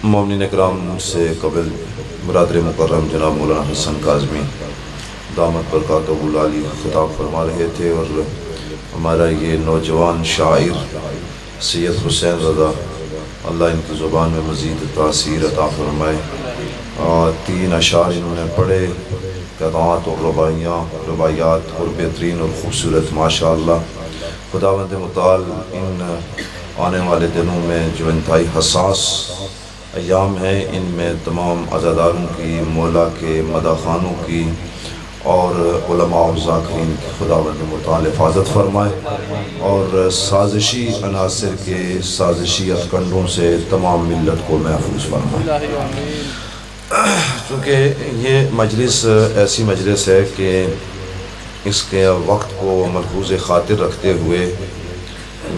مومنین اکرام سے قبل برادر مکرم جناب مولانا حسن کاظمی دامت برکاتہ العالی خطاب فرما رہے تھے، اور ہمارا یہ نوجوان شاعر سید حسین رضا اللہ ان کی زبان میں مزید تاثیر عطا فرمائے، 3 اشعار انہوں نے پڑھے، قطعات اور روایات اور بہترین اور خوبصورت ماشاءاللہ۔ خداوند متعال ان آنے والے دنوں میں جو انتہائی حساس ایام ہیں، ان میں تمام عزاداروں کی، مولا کے مداخانوں کی اور علماء و ذاکرین کی خداوند متعال حفاظت فرمائے، اور سازشی عناصر کے سازشی افکنڈوں سے تمام ملت کو محفوظ فرمائے۔ چونکہ یہ مجلس ایسی مجلس ہے کہ اس کے وقت کو ملحوظ خاطر رکھتے ہوئے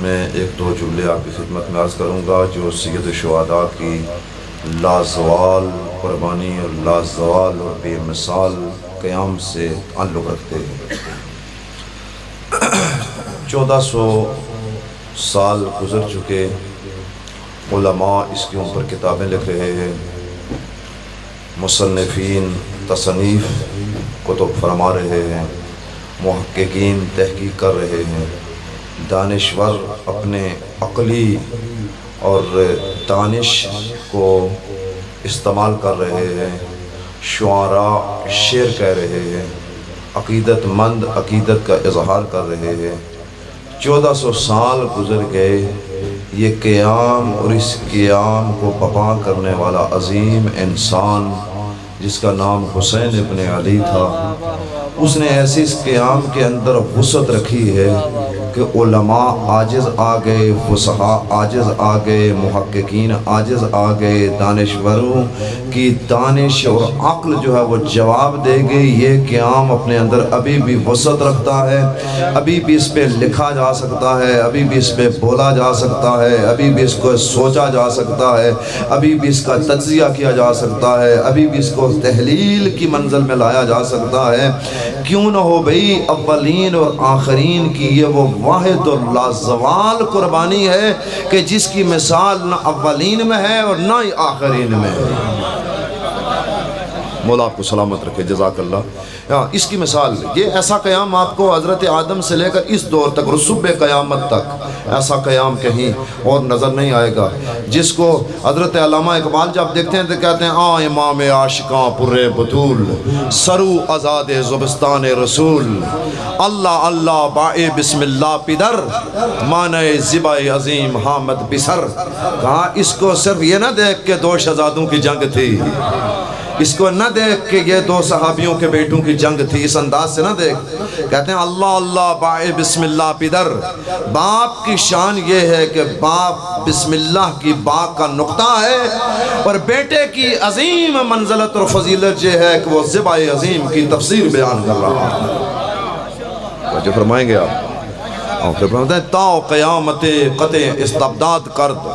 میں 1-2 جملے آپ کی خدمت میں عرض کروں گا جو سید الشہداء کی لازوال قربانی اور لازوال اور بے مثال قیام سے تعلق رکھتے ہیں۔ 1400 سال گزر چکے، علماء اس کے اوپر کتابیں لکھ رہے ہیں، مصنفین تصنیف کتب فرما رہے ہیں، محققین تحقیق کر رہے ہیں، دانشور اپنے عقلی اور دانش کو استعمال کر رہے ہیں، شعراء شعر کہہ رہے ہیں، عقیدت مند عقیدت کا اظہار کر رہے ہیں۔ 1400 سال گزر گئے، یہ قیام اور اس قیام کو بپا کرنے والا عظیم انسان جس کا نام حسین ابن علی تھا، اس نے ایسی اس قیام کے اندر وسعت رکھی ہے کہ علماء عاجز آ گئے، فصحاء عاجز آ گئے، محققین عاجز آ گئے، دانشوروں کی دانش اور عقل جو ہے وہ جواب دے گئی۔ یہ قیام اپنے اندر ابھی بھی وسعت رکھتا ہے، ابھی بھی اس پہ لکھا جا سکتا ہے، ابھی بھی اس پہ بولا جا سکتا ہے، ابھی بھی اس کو سوچا جا سکتا ہے، ابھی بھی اس کا تجزیہ کیا جا سکتا ہے، ابھی بھی اس کو تحلیل کی منزل میں لایا جا سکتا ہے۔ کیوں نہ ہو بھئی، اولین اور آخرین کی یہ وہ واحد اور لازوال قربانی ہے کہ جس کی مثال نہ اولین میں ہے اور نہ ہی آخرین میں ہے۔ مولا آپ کو سلامت رکھے، جزاک اللہ۔ اس کی مثال یہ ایسا قیام آپ کو حضرت آدم سے لے کر اس دور تک رسوب قیامت تک ایسا قیام کہیں اور نظر نہیں آئے گا، جس کو حضرت علامہ اقبال جب دیکھتے ہیں تو کہتے ہیں امام عاشقاں پر بطول، سرو آزاد زبستان رسول، اللہ اللہ باء بسم اللہ پدر، معنی زبا عظیم حامد بسر۔ کہا اس کو صرف یہ نہ دیکھ کے 2 شہزادوں کی جنگ تھی، اس کو نہ دیکھ کہ یہ 2 صحابیوں کے بیٹوں کی جنگ تھی، اس انداز سے نہ دیکھ۔ کہتے ہیں اللہ اللہ باء بسم اللہ پدر، باپ کی شان یہ ہے کہ باپ بسم اللہ کی با کا نقطہ ہے، اور بیٹے کی عظیم منزلت اور فضیلت یہ ہے کہ وہ ذبح عظیم کی تفسیر بیان کر رہا ہے۔ جو فرمائیں گے آپ پھر فرماتے ہیں تا قیامت قطع استبداد کرد،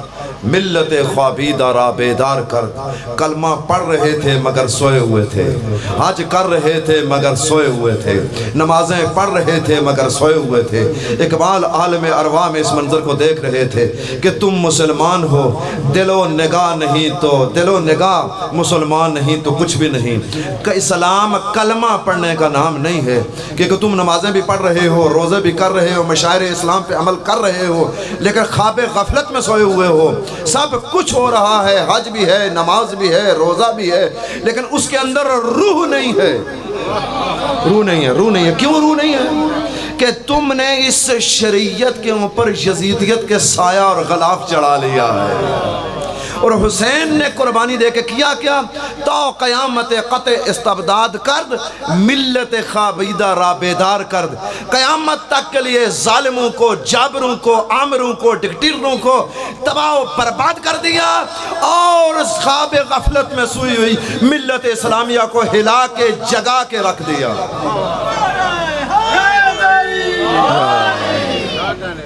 ملت خوابیدہ را بیدار کرد۔ کلمہ پڑھ رہے تھے مگر سوئے ہوئے تھے، حج کر رہے تھے مگر سوئے ہوئے تھے، نمازیں پڑھ رہے تھے مگر سوئے ہوئے تھے۔ اقبال عالم ارواح میں اس منظر کو دیکھ رہے تھے کہ تم مسلمان ہو، دل و نگاہ نہیں تو دل و نگاہ مسلمان نہیں تو کچھ بھی نہیں۔ کہ اسلام کلمہ پڑھنے کا نام نہیں ہے کہ تم نمازیں بھی پڑھ رہے ہو، روزے بھی کر رہے ہو، مشاعر اسلام پہ عمل کر رہے ہو، لیکن خواب غفلت میں سوئے ہوئے ہو۔ سب کچھ ہو رہا ہے، حج بھی ہے، نماز بھی ہے، روزہ بھی ہے، لیکن اس کے اندر روح نہیں ہے، روح نہیں ہے، روح نہیں ہے۔ کیوں روح نہیں ہے؟ کہ تم نے اس شریعت کے اوپر یزیدیت کے سایہ اور غلاف چڑھا لیا ہے۔ اور حسین نے قربانی دے کے کیا کیا؟ تا قیامت قطع استبداد کرد، ملت خوابیدہ را بیدار کرد۔ قیامت تک کے لیے ظالموں کو، جابروں کو، عامروں کو، ڈکٹیٹروں کو تباہ و برباد کر دیا، اور خواب غفلت میں سوئی ہوئی ملت اسلامیہ کو ہلا کے جگا کے رکھ دیا۔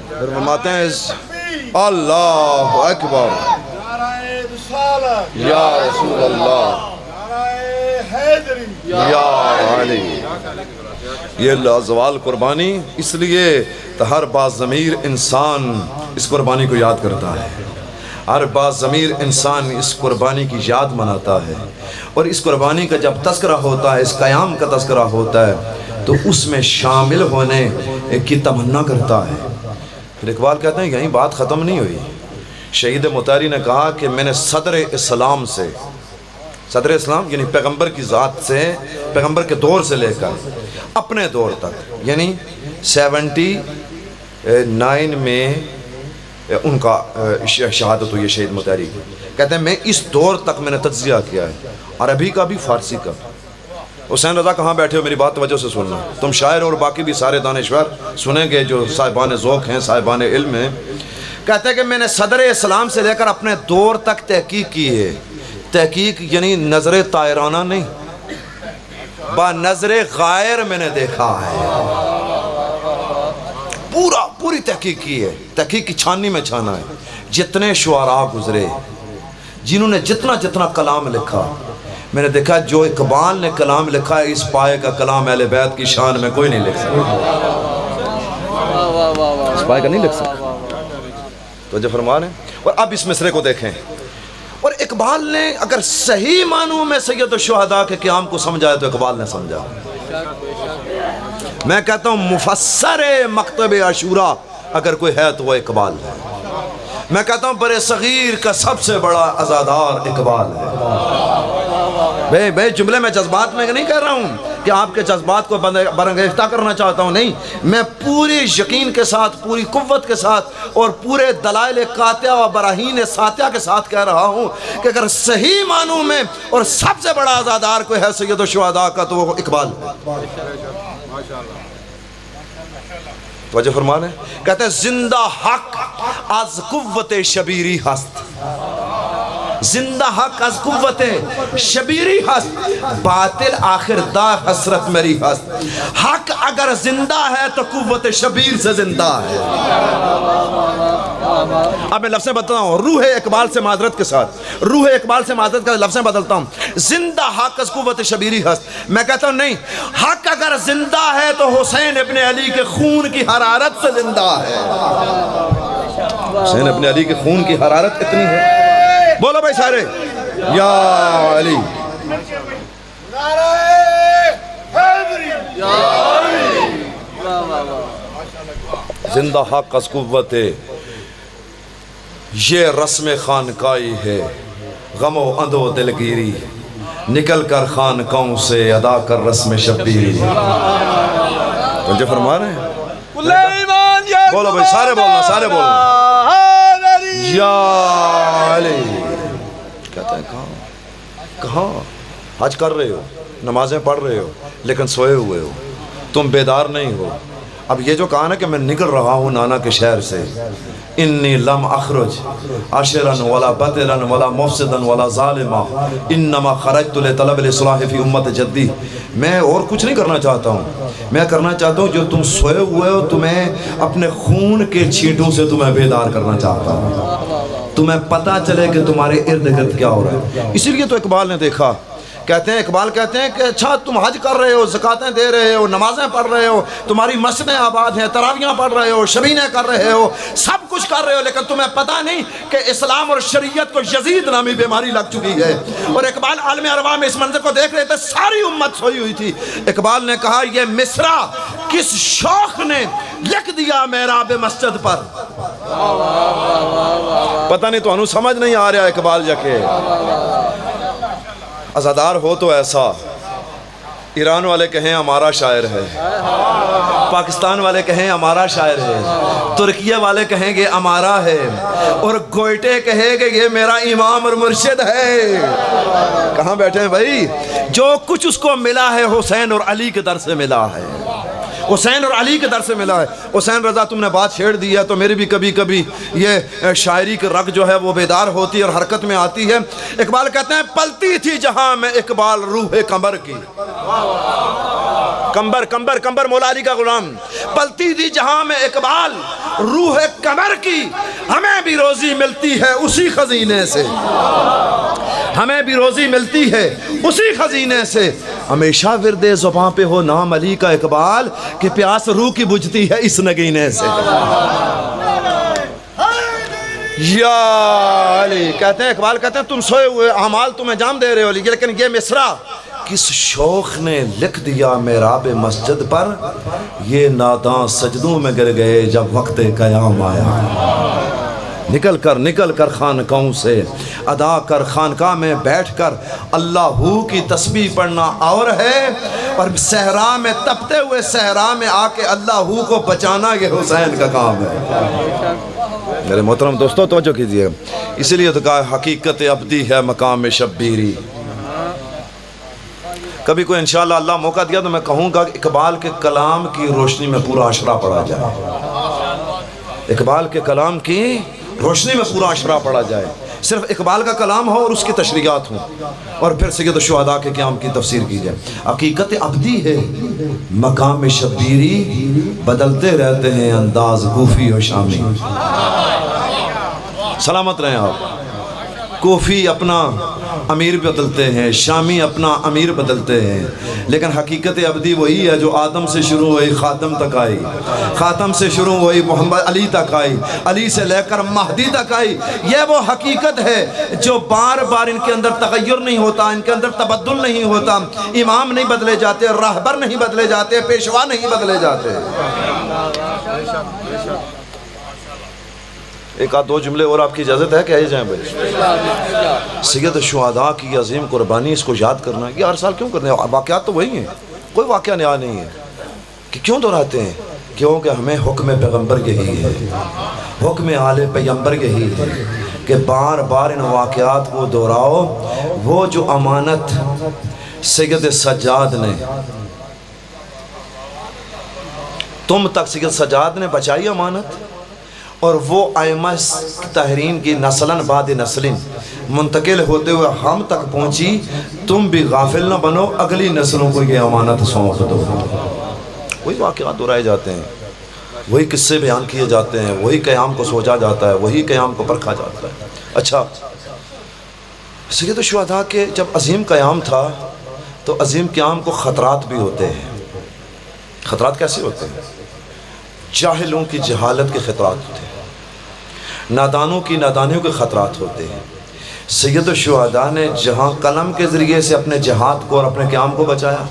پھر فرماتے ہیں اللہ اکبر یا رسول اللہ یا علی۔ یہ لازوال قربانی اس لیے تو ہر باضمیر انسان اس قربانی کو یاد کرتا ہے۔ ہر باضمیر انسان اس قربانی کی یاد مناتا ہے، اور اس قربانی کا جب تذکرہ ہوتا ہے، اس قیام کا تذکرہ ہوتا ہے تو اس میں شامل ہونے کی تمنا کرتا ہے۔ پھر اقبال کہتے ہیں یہیں بات ختم نہیں ہوئی، شہید مطہری نے کہا کہ میں نے صدر اسلام سے، صدر اسلام یعنی پیغمبر کی ذات سے، پیغمبر کے دور سے لے کر اپنے دور تک، یعنی 79 میں ان کا شہادت ہوئی ہے شہید مطہری کی، کہتے ہیں میں اس دور تک میں نے تجزیہ کیا ہے، عربی کا بھی فارسی کا۔ حسین رضا کہاں بیٹھے ہو، میری بات توجہ سے سننا، تم شاعر اور باقی بھی سارے دانشور سنیں گے جو صاحبان ذوق ہیں، صاحبان علم ہیں۔ کہتے ہیں کہ میں نے صدر اسلام سے لے کر اپنے دور تک تحقیق کی ہے۔ تحقیق یعنی نظر طائرانہ نہیں، با نظر غائر میں نے دیکھا ہے، پوری تحقیق کی ہے، تحقیق کی چھاننی میں چھانا ہے۔ جتنے شعراء گزرے، جنہوں نے جتنا کلام لکھا، میں نے دیکھا جو اقبال نے کلام لکھا ہے، اس پائے کا کلام اہل بیت کی شان میں کوئی نہیں لکھ سکتا، اس پائے کا نہیں لکھ سکتا۔ تو جو فرمان ہے، اور اب اس مصرے کو دیکھیں، اور اقبال نے اگر صحیح معنوں میں سید الشہداء کے قیام کو سمجھا ہے تو اقبال نے سمجھا۔ میں کہتا ہوں مفسر مکتب عاشورہ اگر کوئی ہے تو وہ اقبال ہے۔ میں کہتا ہوں برِ صغیر کا سب سے بڑا عزادار اقبال ہے۔ بھئی جملے میں جذبات میں نہیں کہہ رہا ہوں کہ آپ کے جذبات کو برانگیختہ کرنا چاہتا ہوں، نہیں، میں پوری یقین کے ساتھ، پوری قوت کے ساتھ اور پورے دلائل قاطعہ و براہین ساتیہ کے ساتھ کہہ رہا ہوں کہ اگر صحیح معنوں میں اور سب سے بڑا عزادار کوئی ہے سید الشہداء کا تو وہ اقبال ہے۔ توجہ فرمان ہے، کہتے ہیں زندہ حق از قوت شبیری ہست، زندہ حق از قوت شبیری ہست، باطل آخر دا حسرت میری ہست۔ حق اگر زندہ ہے تو قوت شبیر سے زندہ ہے۔ اب میں لفظیں بدلتا ہوں، روح اقبال سے معذرت کے ساتھ، روح اقبال سے معذرت کے لفظیں بدلتا ہوں۔ زندہ حق از قوت شبیری ہست، میں کہتا ہوں نہیں، حق اگر زندہ ہے تو حسین ابن علی کے خون کی حرارت سے زندہ ہے۔ حسین ابن علی کے خون کی حرارت اتنی ہے، بولو بھائی سارے یا علی، زندہ حق از قوت یہ رسم خانقائی ہے، غم و اندو دلگیری نکل کر خانقاہوں سے ادا کر رسم شبیری۔ مجھے فرما رہے ہیں، بولو بھائی سارے بولنا، سارے بولنا یا علی۔ کہتا ہے کہاں حج کر رہے ہو، نمازیں پڑھ رہے ہو، لیکن سوئے ہوئے ہو، تم بیدار نہیں ہو۔ اب یہ جو کہا نا کہ میں نکل رہا ہوں نانا کے شہر سے، انی لم اخرج عاشرا ولا بطرا ولا مفسدا ولا ظالما انما خرجت لطلب الاصلاح فی امت جدی، میں اور کچھ نہیں کرنا چاہتا ہوں، میں کرنا چاہتا ہوں جو تم سوئے ہوئے ہو، تمہیں اپنے خون کے چھینٹوں سے تمہیں بیدار کرنا چاہتا ہوں، تمہیں پتہ چلے کہ تمہارے ارد گرد کیا ہو رہا ہے۔ اسی لیے تو اقبال نے دیکھا، کہتے ہیں اقبال کہتے ہیں کہ اچھا تم حج کر رہے ہو، زکاتیں دے رہے ہو، نمازیں پڑھ رہے ہو، تمہاری مسجدیں آباد ہیں، تراویحیں پڑھ رہے ہو، شبینیں کر رہے ہو، سب کچھ کر رہے ہو، لیکن تمہیں پتہ نہیں کہ اسلام اور شریعت کو یزید نامی بیماری لگ چکی ہے۔ اور اقبال عالم ارواح میں اس منظر کو دیکھ رہے تھے، ساری امت سوئی ہوئی تھی۔ اقبال نے کہا یہ مصرع کس شوق نے لکھ دیا محراب مسجد پر، پتہ نہیں تو انہوں سمجھ نہیں آ رہا اقبال جا کے۔ عزادار ہو تو ایسا، ایران والے کہیں ہمارا شاعر ہے، پاکستان والے کہیں ہمارا شاعر ہے، ترکیہ والے کہیں گے ہمارا ہے، اور گوئٹے کہیں گے یہ میرا امام اور مرشد ہے۔ کہاں بیٹھے ہیں بھائی؟ جو کچھ اس کو ملا ہے حسین اور علی کے در سے ملا ہے، حسین اور علی کے در سے ملا ہے۔ حسین رضا تم نے بات چھیڑ دی ہے تو میری بھی کبھی کبھی یہ شاعری کی رگ جو ہے وہ بیدار ہوتی ہے اور حرکت میں آتی ہے۔ اقبال کہتے ہیں پلتی تھی جہاں میں اقبال روح قمر کی، کمبر مولا علی کا غلام، پلتی تھی جہاں میں اقبال روح قمر کی، ہمیں بھی روزی ملتی ہے اسی خزینے سے، ہمیں بھی روزی ملتی ہے اسی خزینے سے، ہمیشہ ورد زباں پہ ہو نام علی کا اقبال کہ پیاس روح کی بجھتی ہے اس نگینے سے۔ یا علی، کہتے ہیں اقبال کہتے ہیں تم سوئے ہوئے اعمال تمہیں جام دے رہے ہو علی، لیکن یہ مصرع کس شوق نے لکھ دیا محراب مسجد پر، یہ ناداں سجدوں میں گر گئے جب وقت قیام آیا۔ نکل کر خانقاہوں سے ادا کر خانقاہ میں بیٹھ کر اللہ کی تسبیح پڑھنا اور ہے، اور صحرا میں تپتے ہوئے صحرا میں آ کے اللہ کو بچانا یہ حسین کا کام ہے۔ میرے محترم دوستو توجہ کیجئے، اسی لیے تو کہا حقیقت ابدی ہے مقام شبیری۔ کبھی کوئی انشاءاللہ اللہ موقع دیا تو میں کہوں گا کہ اقبال کے کلام کی روشنی میں پورا عشرہ پڑھا جائے، اقبال کے کلام کی روشنی میں پورا عشرہ پڑھا جائے، صرف اقبال کا کلام ہو اور اس کی تشریحات ہوں، اور پھر سید الشہداء کے قیام کی تفسیر کی جائے۔ حقیقت ابدی ہے مقام شبیری، بدلتے رہتے ہیں انداز کوفی و شامی۔ سلامت رہیں آپ۔ کوفی اپنا امیر بدلتے ہیں، شامی اپنا امیر بدلتے ہیں، لیکن حقیقت ابدی وہی ہے جو آدم سے شروع ہوئی خاتم تک آئی، خاتم سے شروع ہوئی محمد علی تک آئی، علی سے لے کر مہدی تک آئی۔ یہ وہ حقیقت ہے جو بار بار ان کے اندر تغیر نہیں ہوتا، ان کے اندر تبدل نہیں ہوتا، امام نہیں بدلے جاتے، راہبر نہیں بدلے جاتے، پیشوا نہیں بدلے جاتے۔ ایک آدھ دو جملے اور آپ کی اجازت ہے کہ آئے جائیں بھائی؟ سید الشہداء کی عظیم قربانی، اس کو یاد کرنا ہے۔ یہ ہر سال کیوں کرنے ہیں؟ واقعات تو وہی ہیں، کوئی واقعہ نیا نہیں ہے کہ کیوں دہراتے ہیں؟ کیونکہ ہمیں حکم پیغمبر یہی ہے، حکم آل پیغمبر یہی ہے کہ بار بار ان واقعات کو دہراؤ۔ وہ جو امانت سید سجاد نے تم تک، سید سجاد نے بچائی امانت، اور وہ ائمہ طاہرین کی نسلاً بعد نسلیں منتقل ہوتے ہوئے ہم تک پہنچی، تم بھی غافل نہ بنو، اگلی نسلوں کو یہ امانت سونپ دو۔ وہی واقعات دہرائے جاتے ہیں، وہی قصے بیان کیے جاتے ہیں، وہی قیام کو سوچا جاتا ہے، وہی قیام کو پرکھا جاتا ہے۔ اچھا، سید الشہداء کے جب عظیم قیام تھا تو عظیم قیام کو خطرات بھی ہوتے ہیں۔ خطرات کیسے ہوتے ہیں؟ جاہلوں کی جہالت کے خطرات ہوتے ہیں، نادانوں کی نادانیوں کے خطرات ہوتے ہیں۔ سید الشہداء نے جہاں قلم کے ذریعے سے اپنے جہاد کو اور اپنے قیام کو بچایا،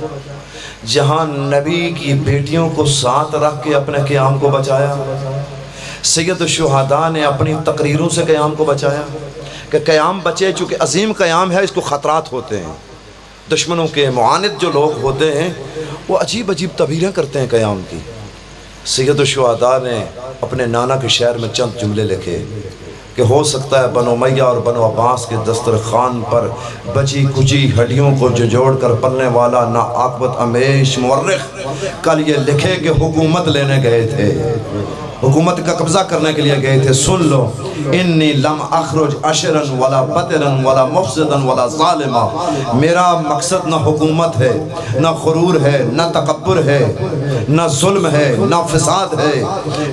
جہاں نبی کی بیٹیوں کو ساتھ رکھ کے اپنے قیام کو بچایا، سید الشہداء نے اپنی تقریروں سے قیام کو بچایا کہ قیام بچے، چونکہ عظیم قیام ہے، اس کو خطرات ہوتے ہیں۔ دشمنوں کے معاند جو لوگ ہوتے ہیں وہ عجیب عجیب تعبیریں کرتے ہیں قیام کی۔ سید الشہداء نے اپنے نانا کے شہر میں چند جملے لکھے کہ ہو سکتا ہے بنو امیہ اور بنو عباس کے دسترخوان پر بچی کچی ہڈیوں کو جوڑ کر پلنے والا نا عاقبت امیش مورخ کل یہ لکھے کہ حکومت لینے گئے تھے، حکومت کا قبضہ کرنے کے لیے گئے تھے۔ سن لو، انی لم اخرج عشرا ولا بطرا ولا مفسدا ولا ظالما، میرا مقصد نہ حکومت ہے، نہ غرور ہے، نہ تکبر ہے، نہ ظلم ہے، نہ فساد ہے۔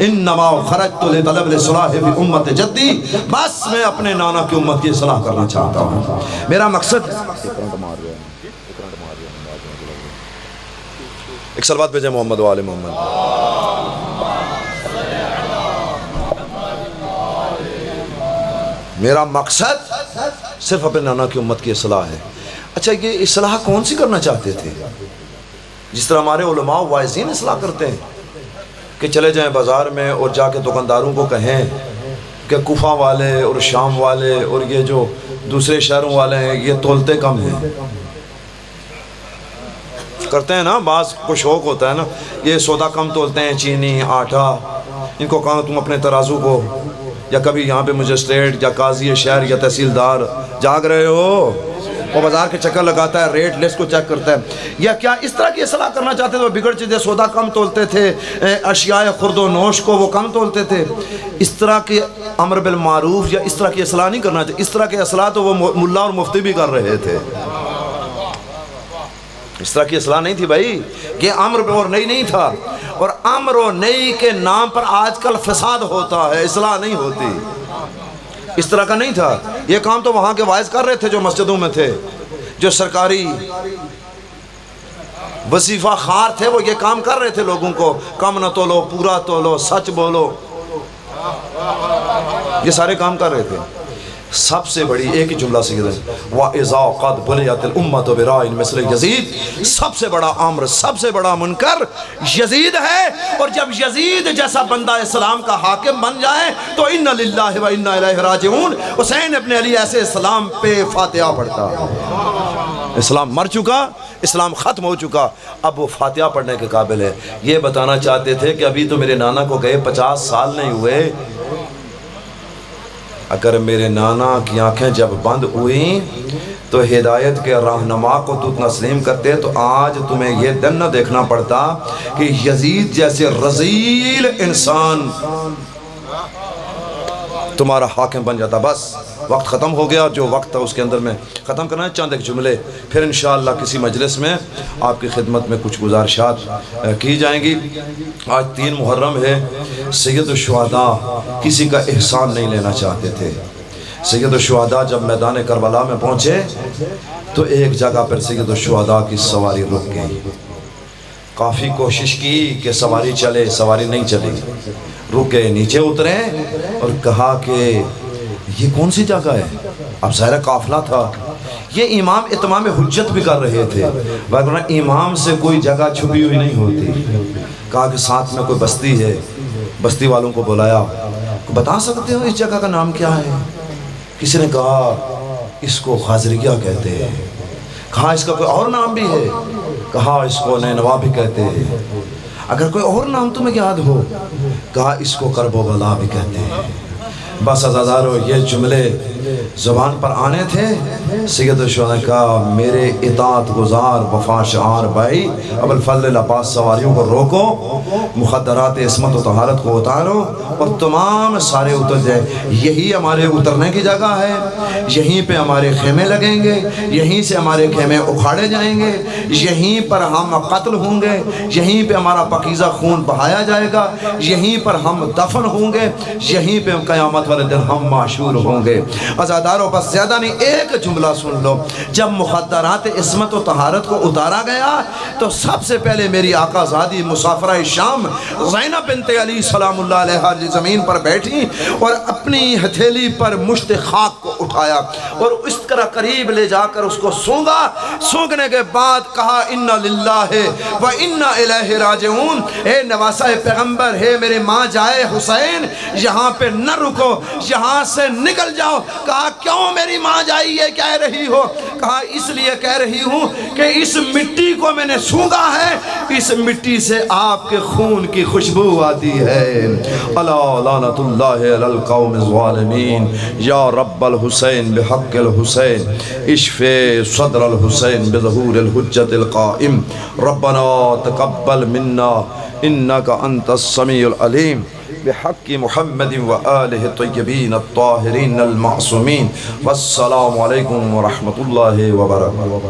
انما خرجت لطلب الاصلاح فی امت جدی، بس میں اپنے نانا کی امت کی اصلاح کرنا چاہتا ہوں، میرا مقصد۔ ایک صلوات بھیجیں محمد و آل محمد۔ میرا مقصد صرف اپنے نانا کی امت کی اصلاح ہے۔ اچھا، یہ اصلاح کون سی کرنا چاہتے تھے؟ جس طرح ہمارے علماء واعظین اصلاح کرتے ہیں کہ چلے جائیں بازار میں اور جا کے دکانداروں کو کہیں کہ کوفہ والے اور شام والے اور یہ جو دوسرے شہروں والے ہیں یہ تولتے کم ہیں، کرتے ہیں نا، بعض کو شوق ہوتا ہے نا، یہ سودا کم تولتے ہیں، چینی، آٹا، ان کو کہا تم اپنے ترازو کو، یا کبھی یہاں پہ مجسٹریٹ یا قاضی شہر یا تحصیلدار جاگ رہے ہو، وہ بازار کے چکر لگاتا ہے، ریٹ لسٹ کو چیک کرتا ہے، یا کیا اس طرح کی اصلاح کرنا چاہتے تھے؟ وہ بگڑ چیزیں سودا کم تولتے تھے، اشیاء خرد و نوش کو وہ کم تولتے تھے۔ اس طرح کے امر بالمعروف یا اس طرح کی اصلاح نہیں کرنا چاہتے، اس طرح کی اصلاح تو وہ ملا اور مفتی بھی کر رہے تھے۔ اس طرح کی اصلاح نہیں تھی بھائی، یہ امر اور نئی نہیں تھا، اور امر و نئی کے نام پر آج کل فساد ہوتا ہے، اصلاح نہیں ہوتی، اس طرح کا نہیں تھا۔ یہ کام تو وہاں کے واعظ کر رہے تھے جو مسجدوں میں تھے، جو سرکاری وظیفہ خار تھے، وہ یہ کام کر رہے تھے لوگوں کو، کم نہ تولو، پورا تولو، سچ بولو۔ یہ سارے کام کر رہے تھے. سب سے بڑی ایک ہی جملہ سیدھا وَإِذَا قَدْ بُلِيَتِ الْأُمَّةُ بِرَائِن مِثْلِ یزید. سب سے بڑا امر، سب سے بڑا منکر یزید ہے. اور جب یزید جیسا بندہ اسلام کا حاکم بن جائے تو اِنَّ لِلَّهِ وَإِنَّا إِلَيْهِ رَاجِعُونَ. حسین ابن علی ایسے اسلام پہ فاتحہ پڑھتا. اسلام مر چکا، اسلام ختم ہو چکا، اب وہ فاتحہ پڑھنے کے قابل ہے. یہ بتانا چاہتے تھے کہ ابھی تو میرے نانا کو گئے 50 سال نہیں ہوئے. اگر میرے نانا کی آنکھیں جب بند ہوئیں تو ہدایت کے رہنما کو تو تسلیم کرتے تو آج تمہیں یہ دن نہ دیکھنا پڑتا کہ یزید جیسے رذیل انسان تمہارا حاکم بن جاتا. بس وقت ختم ہو گیا. جو وقت تھا اس کے اندر میں ختم کرنا ہے چند ایک جملے، پھر انشاءاللہ کسی مجلس میں آپ کی خدمت میں کچھ گزارشات کی جائیں گی. آج 3 محرم ہے. سید الشہداء کسی کا احسان نہیں لینا چاہتے تھے. سید الشہداء جب میدان کربلا میں پہنچے تو ایک جگہ پر سید الشہداء کی سواری رک گئی. کافی کوشش کی کہ سواری چلے، سواری نہیں چلی. رکے، نیچے اترے اور کہا کہ یہ کون سی جگہ ہے؟ اب ظاہر قافلہ تھا. یہ امام اتمام حجت بھی کر رہے تھے، ورنہ امام سے کوئی جگہ چھپی ہوئی نہیں ہوتی. کہا کہ ساتھ میں کوئی بستی ہے. بستی والوں کو بلایا، بتا سکتے ہو اس جگہ کا نام کیا ہے؟ کسی نے کہا اس کو خاضریہ کہتے ہیں. کہا اس کا کوئی اور نام بھی ہے؟ کہا اس کو نینوا بھی کہتے ہیں. اگر کوئی اور نام تمہیں یاد ہو؟ کہا اس کو کرب و بلا بھی کہتے ہیں. بس عزیزارو یہ جملے زبان پر آنے تھے. سید الشہداء نے کہا میرے اطاعت گزار وفا شعار بھائی ابو الفضل عباس سواریوں کو روکو، مخدرات عصمت و طہارت کو اتارو اور تمام سارے اتر جائے. یہی ہمارے اترنے کی جگہ ہے، یہیں پہ ہمارے خیمے لگیں گے، یہیں سے ہمارے خیمے اکھاڑے جائیں گے، یہیں پر ہم قتل ہوں گے، یہیں پہ ہمارا پاکیزہ خون بہایا جائے گا، یہیں پر ہم دفن ہوں گے، یہیں پہ قیامت والے دن ہم معشور ہوں گے. عزاداروں بس زیادہ نہیں، ایک جملہ سن لو. جب مخدرات عصمت و طہارت کو اتارا گیا تو سب سے پہلے میری آقا زادی مسافرہ شام زینب بنت علی سلام اللہ علیہ زمین پر بیٹھی اور اپنی ہتھیلی پر مشت خاک کو اٹھایا اور اس طرح قریب لے جا کر اس کو سونگا. سونگنے کے بعد کہا اِنَّا لِلَّهِ وَإِنَّا إِلَيْهِ رَاجِعُونَ. اے نواسہ پیغمبر، ہے میرے ماں جائے حسین، یہاں پہ نہ رکو، یہاں سے نکل جاؤ. کہا کیوں میری ماں جائی یہ کہہ رہی ہو؟ کہا اس لیے کہہ رہی ہوں کہ اس مٹی کو میں نے سونگا ہے، اس مٹی سے آپ کے خون کی خوشبو آتی ہے. الا لعنت اللہ علی القوم الظالمین. یا رب الحسین بحق الحسین اشفِ صدر الحسین بظہور الحجت القائم. ربنا تقبل منا انک انت السمیع العلیم بحق محمد وآلہ الطیبین الطاہرین المعصومین. والسلام علیکم ورحمۃ اللہ وبرکاتہ.